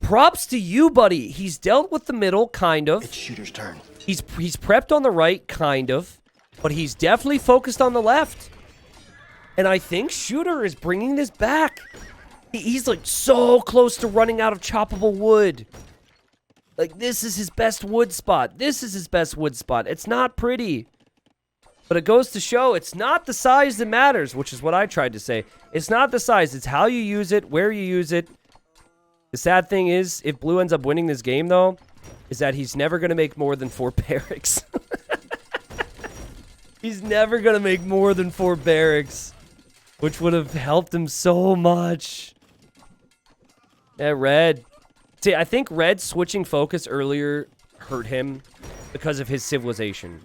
props to you, buddy. He's dealt with the middle, kind of. It's Shooter's turn. He's prepped on the right, kind of. But he's definitely focused on the left. And I think Shooter is bringing this back. He's like so close to running out of choppable wood. Like, this is his best wood spot. This is his best wood spot. It's not pretty. But it goes to show it's not the size that matters, which is what I tried to say. It's not the size. It's how you use it, where you use it. The sad thing is, if blue ends up winning this game, though, is that he's never going to make more than 4 barracks. He's never going to make more than 4 barracks, which would have helped him so much. Yeah, red. See, I think red switching focus earlier hurt him because of his civilization.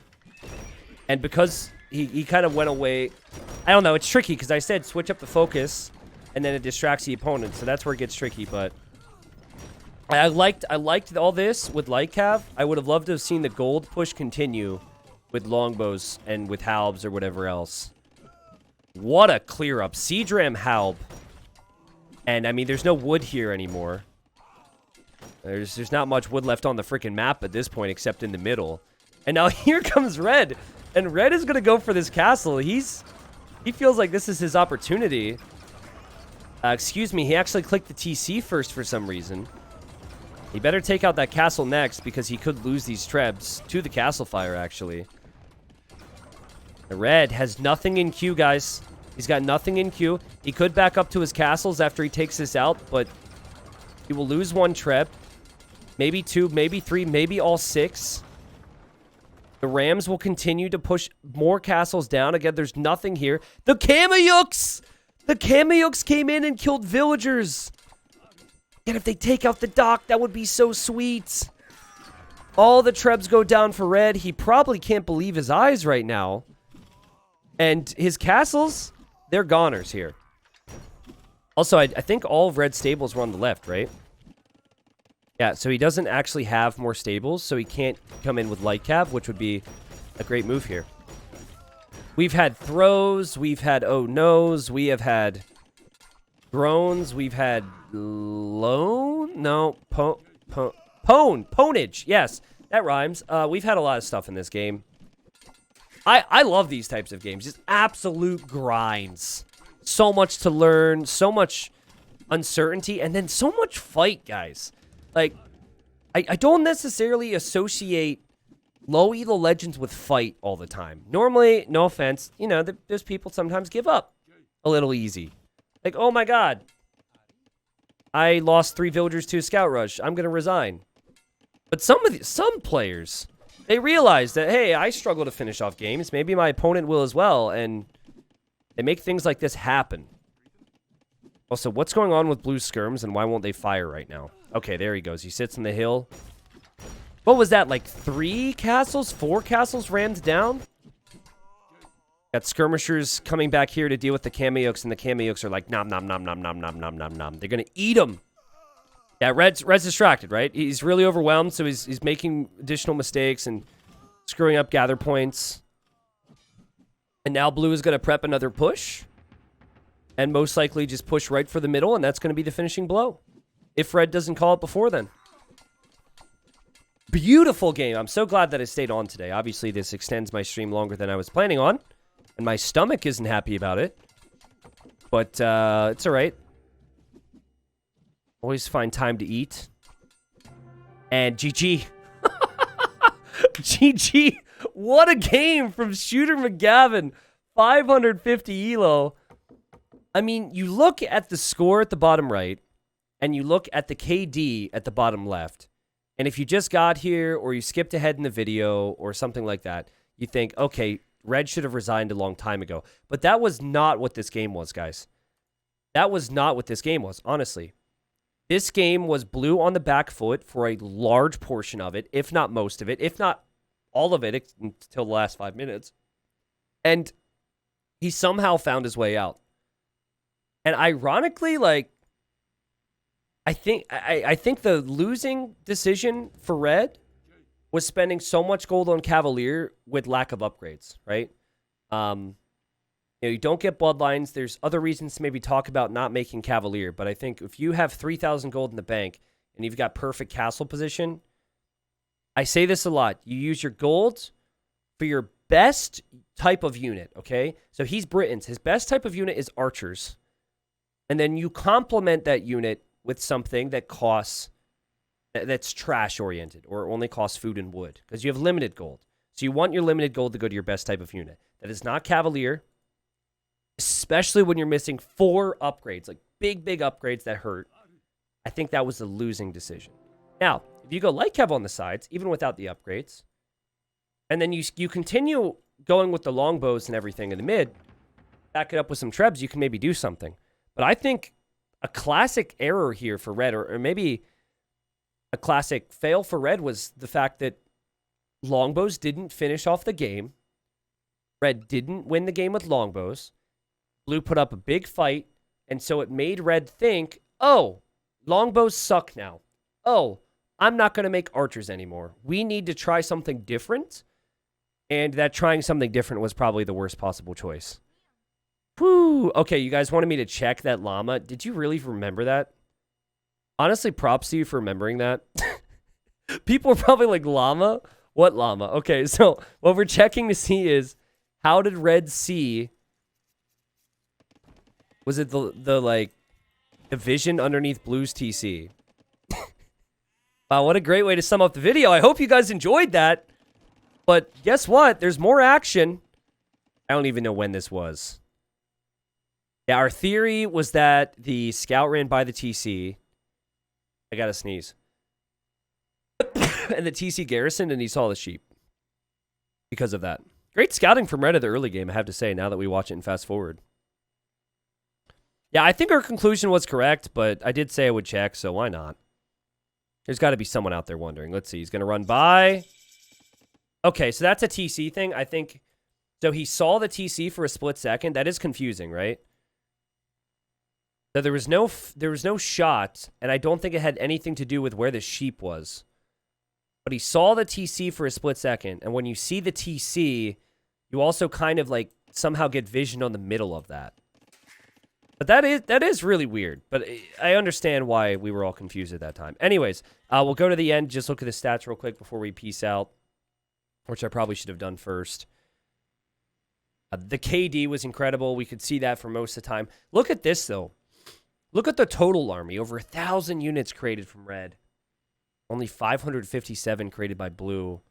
And because he kind of went away. I don't know, it's tricky because I said switch up the focus and then it distracts the opponent. So that's where it gets tricky, but I liked all this with light cav. I would have loved to have seen the gold push continue with longbows and with halbs or whatever else. What a clear up. Siege Ram halb. And I mean, there's no wood here anymore. There's not much wood left on the freaking map at this point except in the middle. And now here comes red. And red is going to go for this castle. He feels like this is his opportunity. Excuse me, he actually clicked the TC first for some reason. He better take out that castle next because he could lose these trebs to the castle fire, actually. The red has nothing in queue, guys. He's got nothing in queue. He could back up to his castles after he takes this out, but he will lose 1 treb. Maybe 2, maybe 3, maybe all 6. The Rams will continue to push more castles down. Again, there's nothing here. The Kameyuks! The Kameyuks came in and killed villagers. And if they take out the dock, that would be so sweet. All the trebs go down for red. He probably can't believe his eyes right now. And his castles, they're goners here. Also, I think all of red stables were on the left, right? Yeah, so he doesn't actually have more stables, so he can't come in with light cav, which would be a great move here. We've had throws, we've had oh no's, we have had drones, we've had ponage, yes, that rhymes. We've had a lot of stuff in this game. I love these types of games, just absolute grinds. So much to learn, so much uncertainty, and then so much fight, guys. Like, I don't necessarily associate low elo legends with fight all the time. Normally, no offense, you know, there's people sometimes give up a little easy. Like, oh my god, I lost 3 villagers to a scout rush. I'm going to resign. But some players, they realize that, hey, I struggle to finish off games. Maybe my opponent will as well, and they make things like this happen. Also, what's going on with blue skirms, and why won't they fire right now? Okay, there he goes. He sits on the hill. What was that, like 3 castles? 4 castles rammed down? Got skirmishers coming back here to deal with the Kameyuks, and the Kameyuks are like, nom, nom, nom, nom, nom, nom, nom, nom, nom. They're going to eat them. Yeah, Red's distracted, right? He's really overwhelmed, so he's making additional mistakes and screwing up gather points. And now blue is going to prep another push. And most likely just push right for the middle, and that's going to be the finishing blow. If red doesn't call it before then. Beautiful game. I'm so glad that I stayed on today. Obviously, this extends my stream longer than I was planning on. And my stomach isn't happy about it. But it's alright. Always find time to eat. And GG. GG. What a game from Shooter McGavin. 550 elo. I mean, you look at the score at the bottom right, and you look at the KD at the bottom left. And if you just got here, or you skipped ahead in the video, or something like that, you think, okay, Red should have resigned a long time ago. But that was not what this game was, guys. That was not what this game was, honestly. This game was Blue on the back foot for a large portion of it, if not most of it, if not all of it until the last 5 minutes. And he somehow found his way out. And ironically, like, I think the losing decision for Red was spending so much gold on Cavalier with lack of upgrades, right? You don't get bloodlines. There's other reasons to maybe talk about not making Cavalier, but I think if you have 3,000 gold in the bank and you've got perfect castle position, I say this a lot. You use your gold for your best type of unit, okay? So he's Britain's. His best type of unit is archers. And then you complement that unit with something that costs, that's trash-oriented or only costs food and wood because you have limited gold. So you want your limited gold to go to your best type of unit. That is not Cavalier, especially when you're missing 4 upgrades, like big upgrades that hurt. I think that was a losing decision. Now, if you go light Kev on the sides, even without the upgrades, and then you continue going with the longbows and everything in the mid, back it up with some trebs, you can maybe do something. But I think a classic error here for Red, or maybe a classic fail for Red, was the fact that longbows didn't finish off the game. Red didn't win the game with longbows. Blue put up a big fight, and so it made Red think, oh, longbows suck now. Oh, I'm not going to make archers anymore. We need to try something different, and that trying something different was probably the worst possible choice. Whew. Okay, you guys wanted me to check that llama. Did you really remember that? Honestly, props to you for remembering that. People are probably like, llama? What llama? Okay, so what we're checking to see is, how did Red see... Was it the vision underneath Blue's TC? Wow, what a great way to sum up the video. I hope you guys enjoyed that. But guess what? There's more action. I don't even know when this was. Yeah, our theory was that the scout ran by the TC. I gotta sneeze. And the TC garrisoned and he saw the sheep. Because of that. Great scouting from Red at the early game, I have to say, now that we watch it and fast forward. Yeah, I think our conclusion was correct, but I did say I would check, so why not? There's got to be someone out there wondering. Let's see. He's going to run by. Okay, so that's a TC thing, I think. So he saw the TC for a split second. That is confusing, right? So there was no shot, and I don't think it had anything to do with where the sheep was. But he saw the TC for a split second, and when you see the TC, you also kind of like somehow get vision on the middle of that. But that is really weird. But I understand why we were all confused at that time. Anyways, we'll go to the end. Just look at the stats real quick before we peace out, which I probably should have done first. The KD was incredible. We could see that for most of the time. Look at this, though. Look at the total army. Over 1,000 units created from Red. Only 557 created by Blue.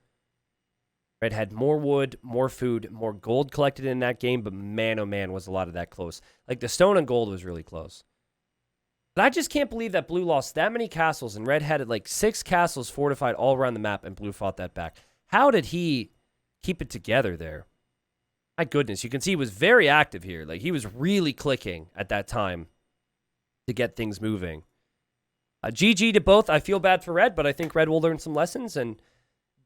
Red had more wood, more food, more gold collected in that game, but man, oh man, was a lot of that close. Like, the stone and gold was really close. But I just can't believe that Blue lost that many castles, and Red had, like, 6 castles fortified all around the map, and Blue fought that back. How did he keep it together there? My goodness, you can see he was very active here. Like, he was really clicking at that time to get things moving. GG to both. I feel bad for Red, but I think Red will learn some lessons, and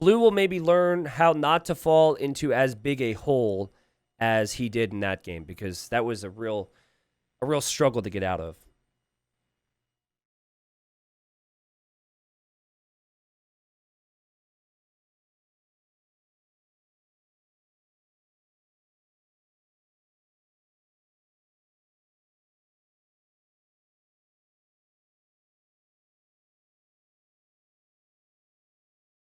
Blue will maybe learn how not to fall into as big a hole as he did in that game, because that was a real struggle to get out of.